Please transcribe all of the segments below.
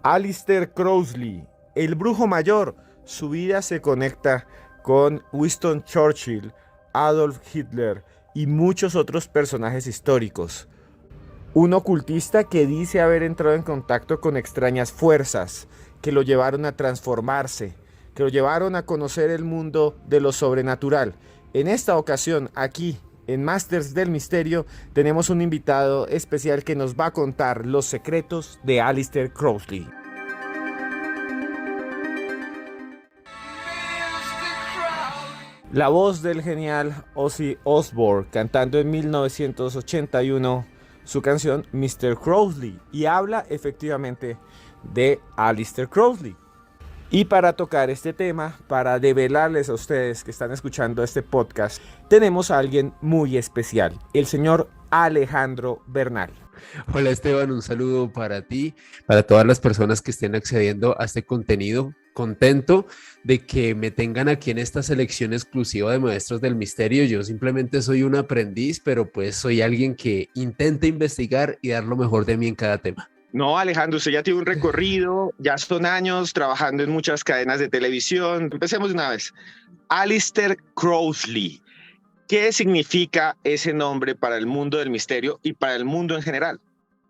Aleister Crowley, el brujo mayor. Su vida se conecta con Winston Churchill, Adolf Hitler y muchos otros personajes históricos. Un ocultista que dice haber entrado en contacto con extrañas fuerzas que lo llevaron a transformarse, que lo llevaron a conocer el mundo de lo sobrenatural. En esta ocasión, aquí en Masters del Misterio, tenemos un invitado especial que nos va a contar los secretos de Aleister Crowley. La voz del genial Ozzy Osbourne cantando en 1981 su canción Mr. Crowley, y habla efectivamente de Aleister Crowley. Y para tocar este tema, para develarles a ustedes que están escuchando este podcast, tenemos a alguien muy especial, el señor Alejandro Bernal. Hola Esteban, un saludo para ti, para todas las personas que estén accediendo a este contenido. Contento de que me tengan aquí en esta selección exclusiva de Maestros del Misterio. Yo simplemente soy un aprendiz, pero pues soy alguien que intenta investigar y dar lo mejor de mí en cada tema. No, Alejandro, usted ya tiene un recorrido, ya son años trabajando en muchas cadenas de televisión. Empecemos de una vez. Aleister Crowley. ¿Qué significa ese nombre para el mundo del misterio y para el mundo en general?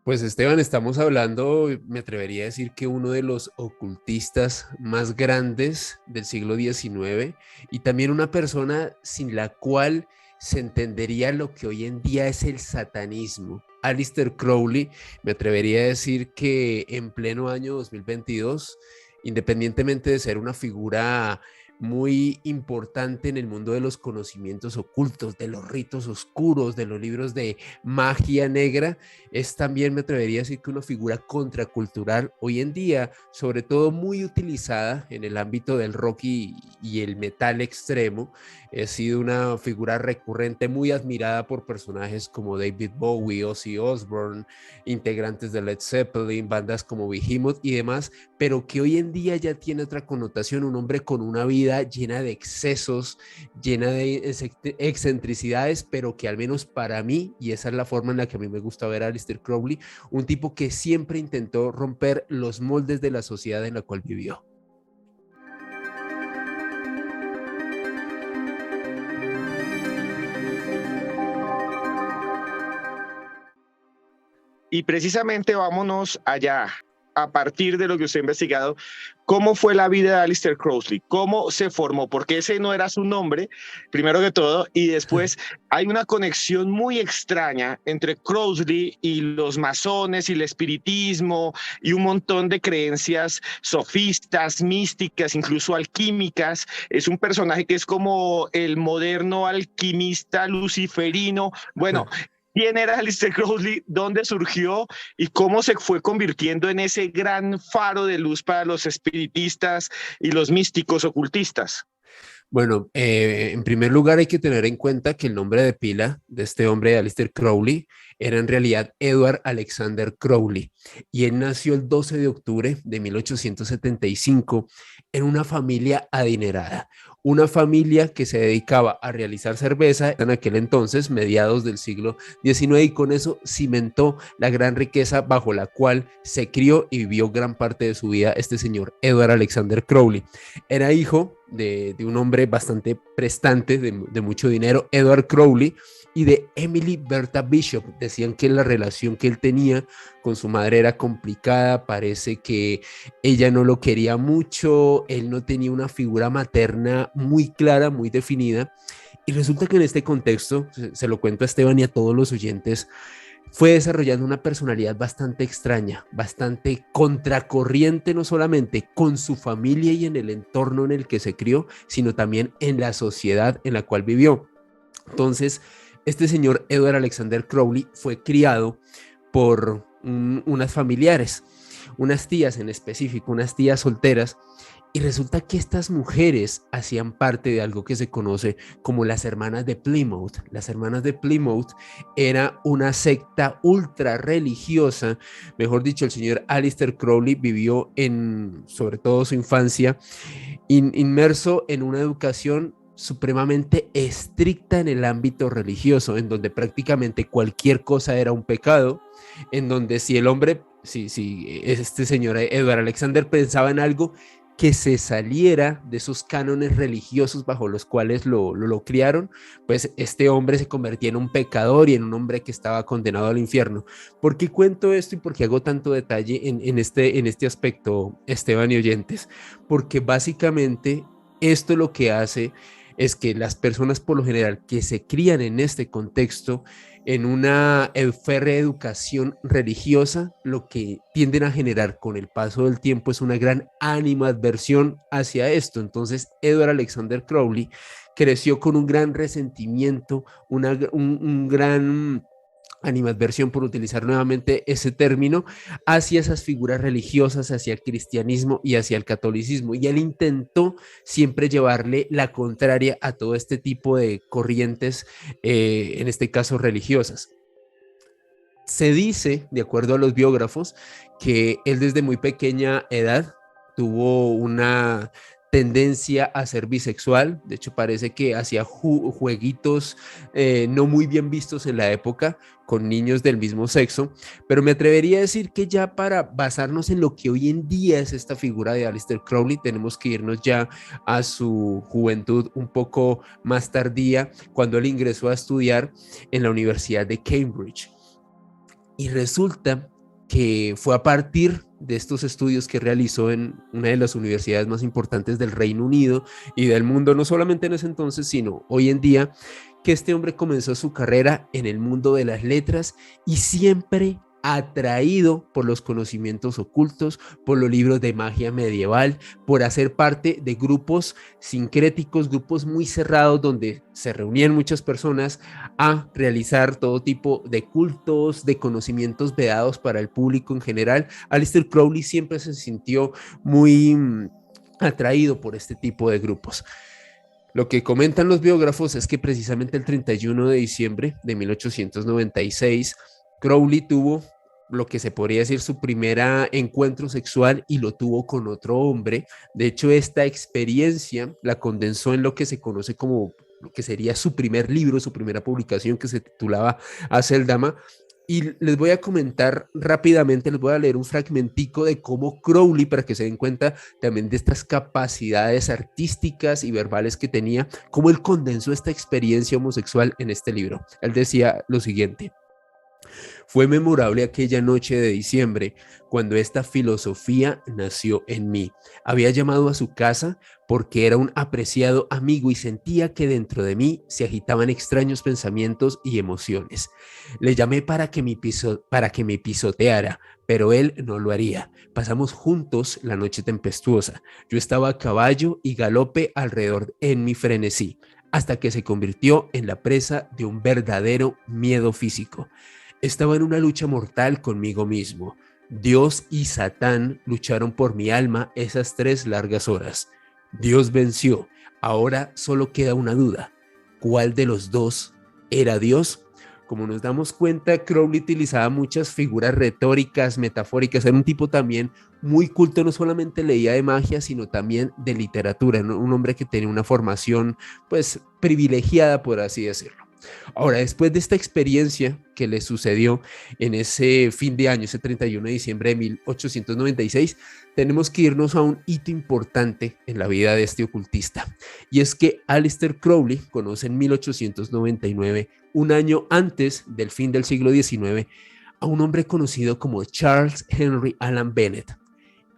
Pues Esteban, estamos hablando, me atrevería a decir que uno de los ocultistas más grandes del siglo XIX y también una persona sin la cual se entendería lo que hoy en día es el satanismo. Aleister Crowley, me atrevería a decir que en pleno año 2022, independientemente de ser una figura muy importante en el mundo de los conocimientos ocultos, de los ritos oscuros, de los libros de magia negra, es también, me atrevería a decir, que una figura contracultural hoy en día, sobre todo muy utilizada en el ámbito del rock y el metal extremo. Ha sido una figura recurrente, muy admirada por personajes como David Bowie, Ozzy Osbourne, integrantes de Led Zeppelin, bandas como Behemoth y demás, pero que hoy en día ya tiene otra connotación, un hombre con una vida llena de excesos, llena de excentricidades, pero que al menos para mí, y esa es la forma en la que a mí me gusta ver a Aleister Crowley, un tipo que siempre intentó romper los moldes de la sociedad en la cual vivió. Y precisamente vámonos allá, a partir de lo que usted ha investigado, ¿cómo fue la vida de Aleister Crowley? ¿Cómo se formó? Porque ese no era su nombre, primero que todo, y después hay una conexión muy extraña entre Crowley y los masones y el espiritismo y un montón de creencias sofistas, místicas, incluso alquímicas. Es un personaje que es como el moderno alquimista luciferino. Bueno, ¿quién era Aleister Crowley? ¿Dónde surgió? ¿Y cómo se fue convirtiendo en ese gran faro de luz para los espiritistas y los místicos ocultistas? Bueno, en primer lugar hay que tener en cuenta que el nombre de pila de este hombre, de Aleister Crowley, era en realidad Edward Alexander Crowley, y él nació el 12 de octubre de 1875 en una familia adinerada, una familia que se dedicaba a realizar cerveza en aquel entonces, mediados del siglo XIX, y con eso cimentó la gran riqueza bajo la cual se crió y vivió gran parte de su vida este señor Edward Alexander Crowley. Era hijo de un hombre bastante prestante, de mucho dinero, Edward Crowley, y de Emily Bertha Bishop. Decían que la relación que él tenía con su madre era complicada, parece que ella no lo quería mucho, él no tenía una figura materna muy clara, muy definida, y resulta que en este contexto, se lo cuento a Esteban y a todos los oyentes, fue desarrollando una personalidad bastante extraña, bastante contracorriente, no solamente con su familia y en el entorno en el que se crió, sino también en la sociedad en la cual vivió. Entonces, este señor Edward Alexander Crowley fue criado por unas familiares, unas tías en específico, unas tías solteras, y resulta que estas mujeres hacían parte de algo que se conoce como las hermanas de Plymouth. Las hermanas de Plymouth era una secta ultra religiosa. Mejor dicho, el señor Aleister Crowley vivió sobre todo su infancia, inmerso en una educación supremamente estricta en el ámbito religioso, en donde prácticamente cualquier cosa era un pecado, en donde si el hombre sí, este señor Edward Alexander pensaba en algo que se saliera de esos cánones religiosos bajo los cuales lo criaron, pues este hombre se convertía en un pecador y en un hombre que estaba condenado al infierno. ¿Por qué cuento esto y por qué hago tanto detalle en este aspecto, Esteban y oyentes? Porque básicamente esto lo que hace es que las personas por lo general que se crían en este contexto, en una férrea educación religiosa, lo que tienden a generar con el paso del tiempo es una gran animadversión hacia esto. Entonces, Edward Alexander Crowley creció con un gran resentimiento, un gran animadversión, por utilizar nuevamente ese término, hacia esas figuras religiosas, hacia el cristianismo y hacia el catolicismo. Y él intentó siempre llevarle la contraria a todo este tipo de corrientes, en este caso religiosas. Se dice, de acuerdo a los biógrafos, que él desde muy pequeña edad tuvo una tendencia a ser bisexual. De hecho, parece que hacía jueguitos no muy bien vistos en la época con niños del mismo sexo, pero me atrevería a decir que ya para basarnos en lo que hoy en día es esta figura de Aleister Crowley, tenemos que irnos ya a su juventud un poco más tardía, cuando él ingresó a estudiar en la Universidad de Cambridge. Y resulta que fue a partir de estos estudios que realizó en una de las universidades más importantes del Reino Unido y del mundo, no solamente en ese entonces, sino hoy en día, que este hombre comenzó su carrera en el mundo de las letras y siempre atraído por los conocimientos ocultos, por los libros de magia medieval, por hacer parte de grupos sincréticos, grupos muy cerrados donde se reunían muchas personas a realizar todo tipo de cultos, de conocimientos vedados para el público en general. Aleister Crowley siempre se sintió muy atraído por este tipo de grupos. Lo que comentan los biógrafos es que precisamente el 31 de diciembre de 1896, Crowley tuvo lo que se podría decir su primer encuentro sexual y lo tuvo con otro hombre. De hecho, esta experiencia la condensó en lo que se conoce como lo que sería su primer libro, su primera publicación, que se titulaba Aceldama. Y les voy a comentar rápidamente, les voy a leer un fragmentico de cómo Crowley, para que se den cuenta también de estas capacidades artísticas y verbales que tenía, cómo él condensó esta experiencia homosexual en este libro. Él decía lo siguiente: fue memorable aquella noche de diciembre cuando esta filosofía nació en mí. Había llamado a su casa porque era un apreciado amigo y sentía que dentro de mí se agitaban extraños pensamientos y emociones. Le llamé para que me pisoteara, pero él no lo haría. Pasamos juntos la noche tempestuosa. Yo estaba a caballo y galope alrededor en mi frenesí, hasta que se convirtió en la presa de un verdadero miedo físico. Estaba en una lucha mortal conmigo mismo. Dios y Satán lucharon por mi alma esas 3 largas horas. Dios venció. Ahora solo queda una duda. ¿Cuál de los dos era Dios? Como nos damos cuenta, Crowley utilizaba muchas figuras retóricas, metafóricas. Era un tipo también muy culto, no solamente leía de magia, sino también de literatura, ¿no? Un hombre que tenía una formación, pues, privilegiada, por así decirlo. Ahora, después de esta experiencia que le sucedió en ese fin de año, ese 31 de diciembre de 1896, tenemos que irnos a un hito importante en la vida de este ocultista. Y es que Aleister Crowley conoce en 1899, un año antes del fin del siglo XIX, a un hombre conocido como Charles Henry Allen Bennett.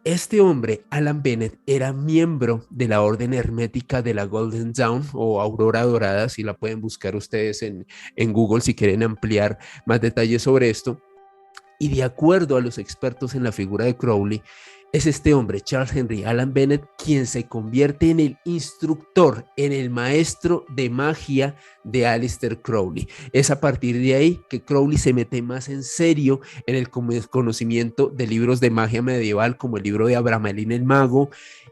Este hombre, Alan Bennett, era miembro de la Orden Hermética de la Golden Dawn o Aurora Dorada, si la pueden buscar ustedes en Google si quieren ampliar más detalles sobre esto. Y de acuerdo a los expertos en la figura de Crowley, es este hombre, Charles Henry Allen Bennett, quien se convierte en el instructor, en el maestro de magia de Aleister Crowley. Es a partir de ahí que Crowley se mete más en serio en el conocimiento de libros de magia medieval, como el libro de Abramelin el Mago,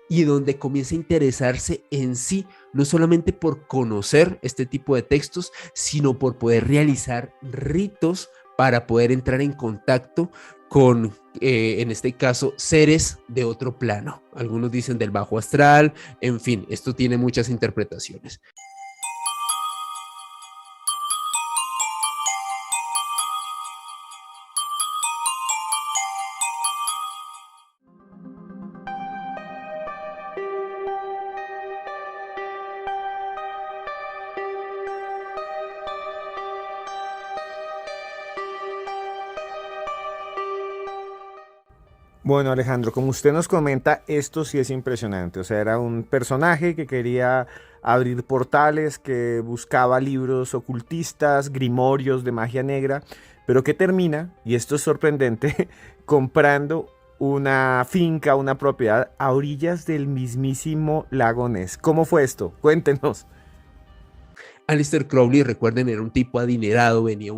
y donde comienza a interesarse en sí, no solamente por conocer este tipo de textos, sino por poder realizar ritos para poder entrar en contacto con, en este caso, seres de otro plano. Algunos dicen del bajo astral, en fin, esto tiene muchas interpretaciones. Bueno, Alejandro, como usted nos comenta, esto sí es impresionante. O sea, era un personaje que quería abrir portales, que buscaba libros ocultistas, grimorios de magia negra, pero que termina, y esto es sorprendente, comprando una finca, una propiedad a orillas del mismísimo lago Ness. ¿Cómo fue esto? Cuéntenos. Aleister Crowley, recuerden, era un tipo adinerado, venía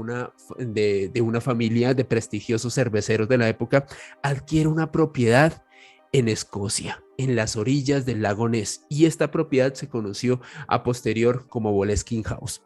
de una familia de prestigiosos cerveceros de la época, adquiere una propiedad en Escocia, en las orillas del lago Ness, y esta propiedad se conoció a posterior como Boleskine House.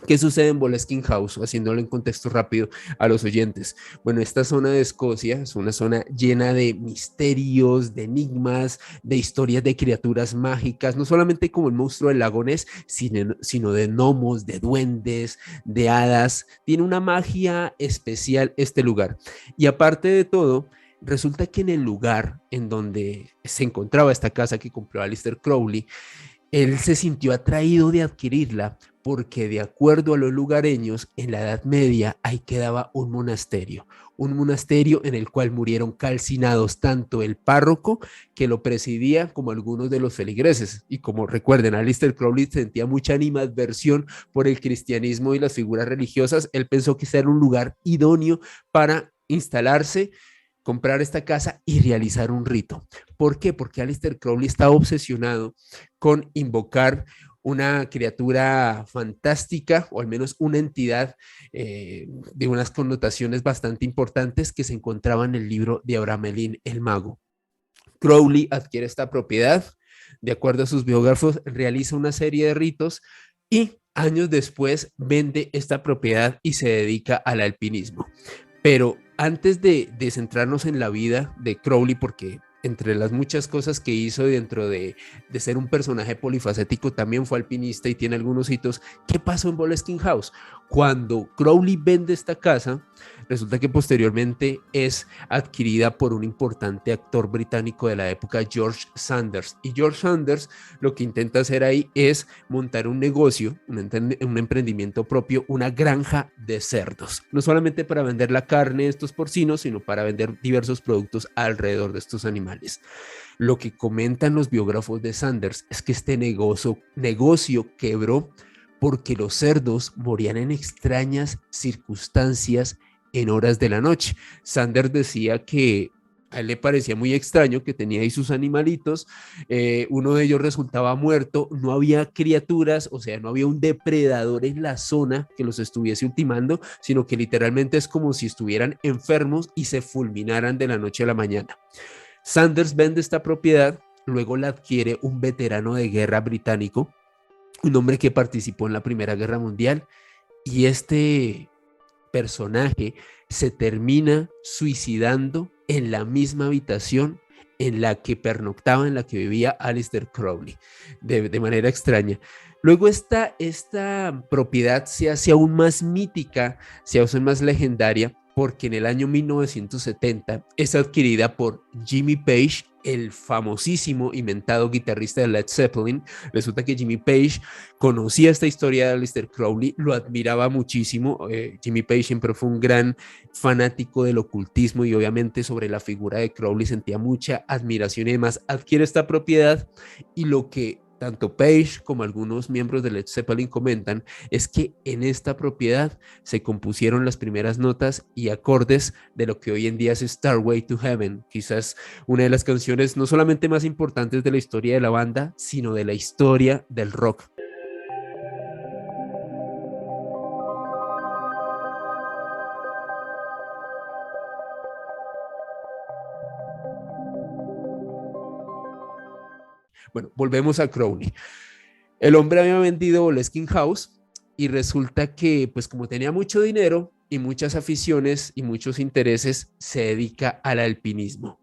¿Qué sucede en Boleskine House? Haciéndolo en contexto rápido a los oyentes. Bueno, esta zona de Escocia es una zona llena de misterios, de enigmas, de historias de criaturas mágicas, no solamente como el monstruo del lago Ness, sino de gnomos, de duendes, de hadas. Tiene una magia especial este lugar. Y aparte de todo, resulta que en el lugar en donde se encontraba esta casa que compró Aleister Crowley, él se sintió atraído de adquirirla porque de acuerdo a los lugareños, en la Edad Media ahí quedaba un monasterio en el cual murieron calcinados tanto el párroco que lo presidía como algunos de los feligreses. Y como recuerden, Aleister Crowley sentía mucha animadversión por el cristianismo y las figuras religiosas. Él pensó que ese era un lugar idóneo para instalarse, comprar esta casa y realizar un rito. ¿Por qué? Porque Aleister Crowley estaba obsesionado con invocar una criatura fantástica, o al menos una entidad de unas connotaciones bastante importantes que se encontraba en el libro de Abramelin el Mago. Crowley adquiere esta propiedad, de acuerdo a sus biógrafos, realiza una serie de ritos y años después vende esta propiedad y se dedica al alpinismo. Pero antes de centrarnos en la vida de Crowley, porque entre las muchas cosas que hizo dentro de ser un personaje polifacético, también fue alpinista y tiene algunos hitos. ¿Qué pasó en Boleskine House? Cuando Crowley vende esta casa, resulta que posteriormente es adquirida por un importante actor británico de la época, George Sanders. Y George Sanders lo que intenta hacer ahí es montar un negocio, un emprendimiento propio, una granja de cerdos. No solamente para vender la carne de estos porcinos, sino para vender diversos productos alrededor de estos animales. Lo que comentan los biógrafos de Sanders es que este negocio quebró porque los cerdos morían en extrañas circunstancias en horas de la noche. Sanders decía que a él le parecía muy extraño que tenía ahí sus animalitos, uno de ellos resultaba muerto, no había criaturas, o sea, no había un depredador en la zona que los estuviese ultimando, sino que literalmente es como si estuvieran enfermos y se fulminaran de la noche a la mañana. Sanders vende esta propiedad, luego la adquiere un veterano de guerra británico, un hombre que participó en la Primera Guerra Mundial, y este personaje se termina suicidando en la misma habitación en la que pernoctaba, en la que vivía Aleister Crowley, de manera extraña. Luego esta propiedad se hace aún más mítica, se hace más legendaria, porque en el año 1970 es adquirida por Jimmy Page, el famosísimo inventado guitarrista de Led Zeppelin. Resulta que Jimmy Page conocía esta historia de Aleister Crowley, lo admiraba muchísimo. Jimmy Page siempre fue un gran fanático del ocultismo y obviamente sobre la figura de Crowley sentía mucha admiración y demás. Adquiere esta propiedad y lo que tanto Page como algunos miembros de Led Zeppelin comentan es que en esta propiedad se compusieron las primeras notas y acordes de lo que hoy en día es Starway to Heaven, quizás una de las canciones no solamente más importantes de la historia de la banda, sino de la historia del rock. Bueno, volvemos a Crowley. El hombre había vendido Boleskine House y resulta que, pues como tenía mucho dinero y muchas aficiones y muchos intereses, se dedica al alpinismo.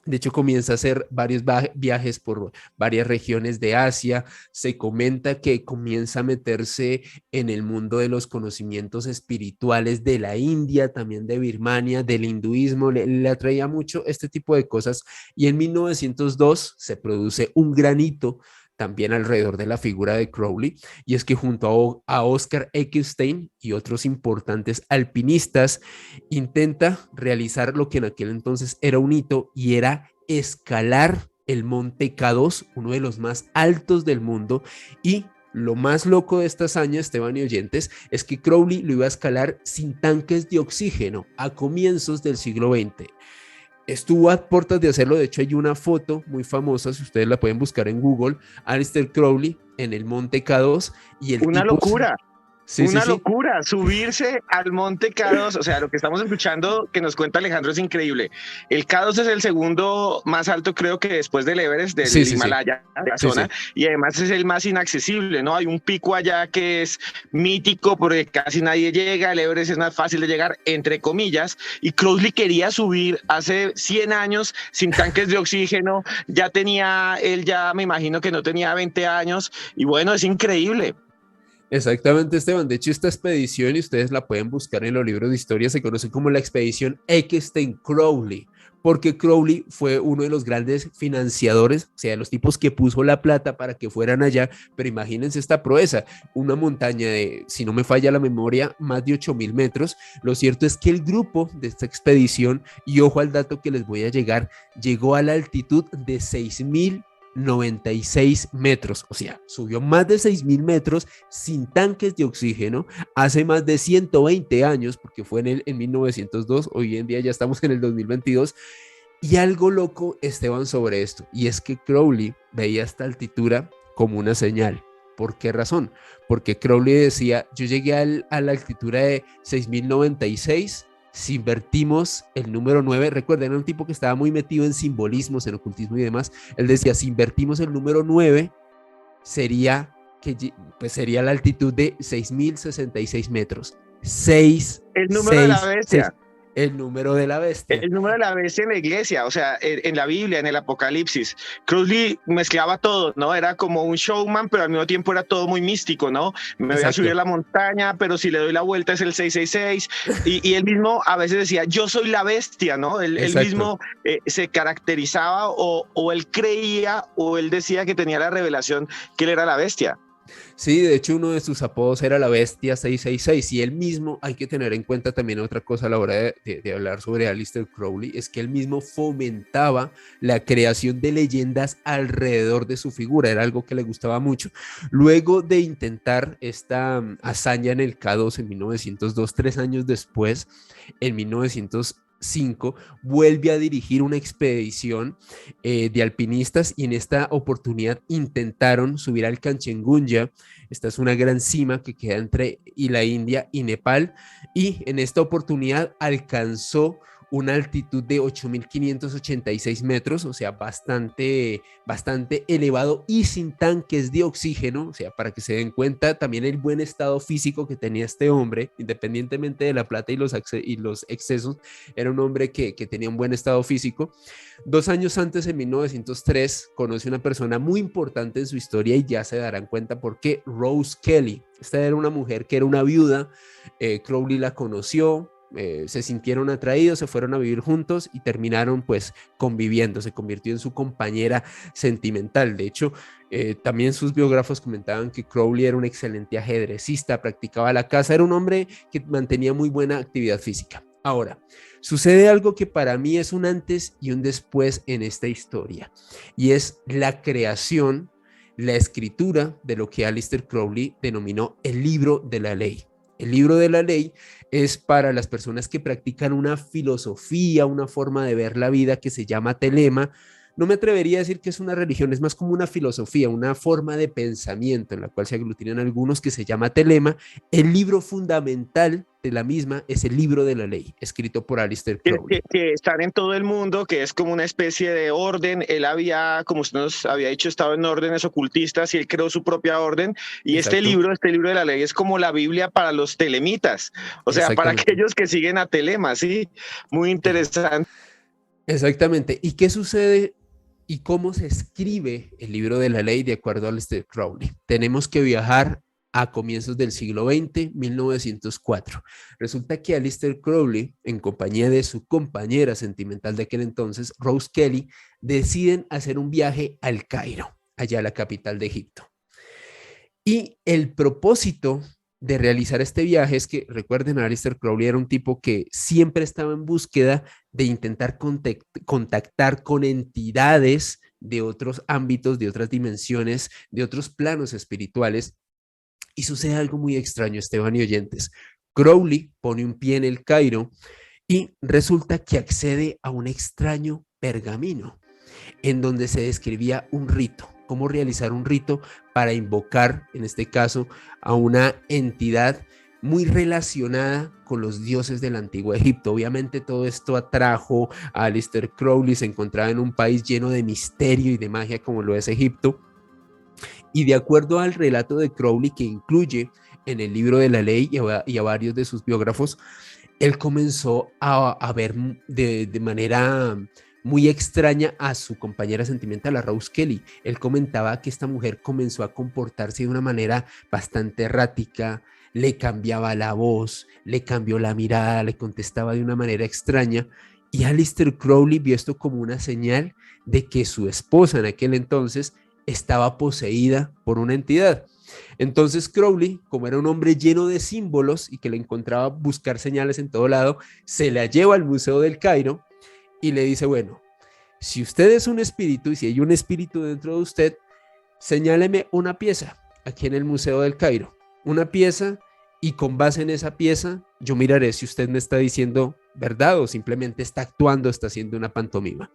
De hecho, comienza a hacer varios viajes por varias regiones de Asia. Se comenta que comienza a meterse en el mundo de los conocimientos espirituales de la India, también de Birmania, del hinduismo. Le atraía mucho este tipo de cosas. Y en 1902 se produce un gran hito también alrededor de la figura de Crowley, y es que junto a Oscar Eckstein y otros importantes alpinistas, intenta realizar lo que en aquel entonces era un hito, y era escalar el monte K2, uno de los más altos del mundo. Y lo más loco de esta hazaña, Esteban y oyentes, es que Crowley lo iba a escalar sin tanques de oxígeno a comienzos del siglo XX. Estuvo a puertas de hacerlo. De hecho, hay una foto muy famosa, si ustedes la pueden buscar en Google, Aleister Crowley en el monte K2, y el Una tipo... locura. Sí, Una sí, sí. locura, subirse al monte K2, o sea, lo que estamos escuchando que nos cuenta Alejandro es increíble. El K2 es el segundo más alto, creo que después del Everest, del Sí, sí, sí. Himalaya, de la Sí, zona, sí. y además es el más inaccesible, ¿no? Hay un pico allá que es mítico porque casi nadie llega, el Everest es más fácil de llegar, entre comillas, y Crowley quería subir hace 100 años sin tanques de oxígeno, él ya me imagino que no tenía 20 años, y bueno, es increíble. Exactamente, Esteban. De hecho, esta expedición, y ustedes la pueden buscar en los libros de historia, se conoce como la expedición Eckstein-Crowley, porque Crowley fue uno de los grandes financiadores, o sea, de los tipos que puso la plata para que fueran allá. Pero imagínense esta proeza, una montaña de, si no me falla la memoria, más de 8.000 metros. Lo cierto es que el grupo de esta expedición, y ojo al dato que les voy a llegar, llegó a la altitud de 6.096 metros, o sea, subió más de 6.000 metros sin tanques de oxígeno hace más de 120 años, porque fue en 1902, hoy en día ya estamos en el 2022. Y algo loco, Esteban, sobre esto, y es que Crowley veía esta altitud como una señal. ¿Por qué razón? Porque Crowley decía, yo llegué a la altitud de 6.096, si invertimos el número 9, recuerden, era un tipo que estaba muy metido en simbolismos, en ocultismo y demás. Él decía, si invertimos el número 9, sería, pues sería la altitud de 6.066 metros. 6, El número de la 6, 6, bestia. el número de la bestia. El número de la bestia en la iglesia, o sea, en la Biblia, en el Apocalipsis. Crowley mezclaba todo, ¿no? Era como un showman, pero al mismo tiempo era todo muy místico, ¿no? Me voy a subir a la montaña, pero si le doy la vuelta es el 666. Y él mismo a veces decía, yo soy la bestia, ¿no? Él mismo se caracterizaba o él creía o él decía que tenía la revelación que él era la bestia. Sí, de hecho uno de sus apodos era la bestia 666, y él mismo, hay que tener en cuenta también otra cosa a la hora de hablar sobre Aleister Crowley, es que él mismo fomentaba la creación de leyendas alrededor de su figura, era algo que le gustaba mucho. Luego de intentar esta hazaña en el K2 en 1902, 3 años después, en 1905, vuelve a dirigir una expedición de alpinistas, y en esta oportunidad intentaron subir al Kanchenjunga. Esta es una gran cima que queda entre la India y Nepal, y en esta oportunidad alcanzó una altitud de 8.586 metros, o sea, bastante elevado y sin tanques de oxígeno. O sea, para que se den cuenta también el buen estado físico que tenía este hombre, independientemente de la plata y los excesos, era un hombre que tenía un buen estado físico. 2 años antes, en 1903, conoce una persona muy importante en su historia, y ya se darán cuenta por qué: Rose Kelly. Esta era una mujer que era una viuda. Crowley la conoció, se sintieron atraídos, se fueron a vivir juntos y terminaron pues conviviendo. Se convirtió en su compañera sentimental. De hecho, también sus biógrafos comentaban que Crowley era un excelente ajedrecista, practicaba la caza, era un hombre que mantenía muy buena actividad física. Ahora, sucede algo que para mí es un antes y un después en esta historia, y es la creación, la escritura de lo que Aleister Crowley denominó el libro de la ley. El libro de la ley es para las personas que practican una filosofía, una forma de ver la vida que se llama telema. No me atrevería a decir que es una religión, es más como una filosofía, una forma de pensamiento en la cual se aglutinan algunos, que se llama telema. El libro fundamental de la misma es el libro de la ley, escrito por Aleister Crowley. Que están en todo el mundo, que es como una especie de orden. Él había, como usted nos había dicho, estado en órdenes ocultistas y él creó su propia orden. Y este libro de la ley es como la Biblia para los telemitas, o sea, para aquellos que siguen a Telema, ¿sí? Muy interesante. Exactamente. ¿Y qué sucede y cómo se escribe el libro de la ley de acuerdo a Aleister Crowley? Tenemos que viajar a comienzos del siglo XX, 1904. Resulta que Aleister Crowley, en compañía de su compañera sentimental de aquel entonces, Rose Kelly, deciden hacer un viaje al Cairo. allá a la capital de Egipto. Y el propósito de realizar este viaje es que, recuerden, Aleister Crowley era un tipo que siempre estaba en búsqueda de intentar contactar con entidades de otros ámbitos, de otras dimensiones, de otros planos espirituales. Y sucede algo muy extraño, Esteban y oyentes. Crowley pone un pie en el Cairo y resulta que accede a un extraño pergamino en donde se describía un rito, cómo realizar un rito para invocar, en este caso, a una entidad muy relacionada con los dioses del antiguo Egipto. Obviamente todo esto atrajo a Aleister Crowley, se encontraba en un país lleno de misterio y de magia como lo es Egipto, y de acuerdo al relato de Crowley, que incluye en el libro de la ley y a varios de sus biógrafos, él comenzó a ver de manera muy extraña a su compañera sentimental, a Rose Kelly. Él comentaba que esta mujer comenzó a comportarse de una manera bastante errática, le cambiaba la voz, le cambió la mirada, le contestaba de una manera extraña, y Aleister Crowley vio esto como una señal de que su esposa en aquel entonces estaba poseída por una entidad. Entonces Crowley, como era un hombre lleno de símbolos y que le encontraba buscar señales en todo lado, se la lleva al Museo del Cairo y le dice, bueno, si usted es un espíritu y si hay un espíritu dentro de usted, señáleme una pieza aquí en el Museo del Cairo, una pieza, y con base en esa pieza yo miraré si usted me está diciendo verdad o simplemente está actuando, está haciendo una pantomima.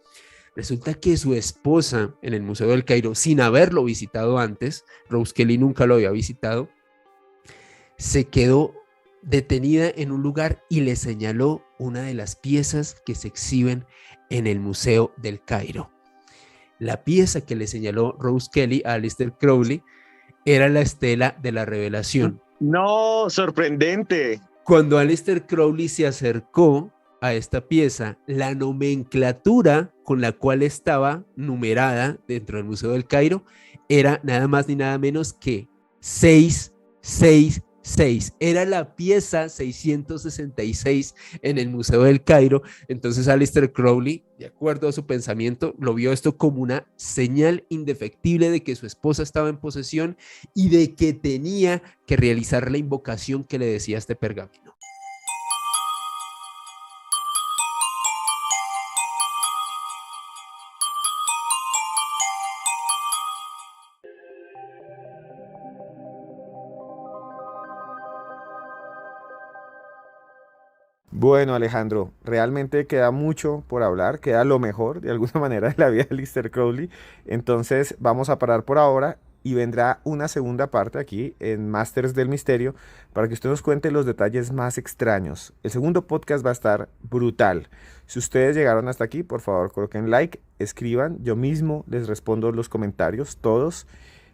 Resulta que su esposa en el Museo del Cairo, sin haberlo visitado antes, Rose Kelly nunca lo había visitado, se quedó detenida en un lugar y le señaló una de las piezas que se exhiben en el Museo del Cairo. La pieza que le señaló Rose Kelly a Aleister Crowley era la estela de la revelación. No, sorprendente. Cuando Aleister Crowley se acercó a esta pieza, la nomenclatura con la cual estaba numerada dentro del Museo del Cairo era nada más ni nada menos que 666. Era la pieza 666 en el Museo del Cairo. Entonces Aleister Crowley, de acuerdo a su pensamiento, lo vio esto como una señal indefectible de que su esposa estaba en posesión y de que tenía que realizar la invocación que le decía este pergamino. Bueno, Alejandro, realmente queda mucho por hablar, queda lo mejor de alguna manera de la vida de Aleister Crowley. Entonces vamos a parar por ahora y vendrá una segunda parte aquí en Masters del Misterio para que usted nos cuente los detalles más extraños. El segundo podcast va a estar brutal. Si ustedes llegaron hasta aquí, por favor coloquen like, escriban, yo mismo les respondo los comentarios, todos.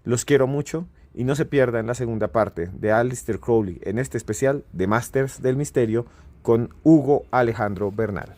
Los quiero mucho y no se pierdan la segunda parte de Aleister Crowley en este especial de Masters del Misterio con Hugo Alejandro Bernal.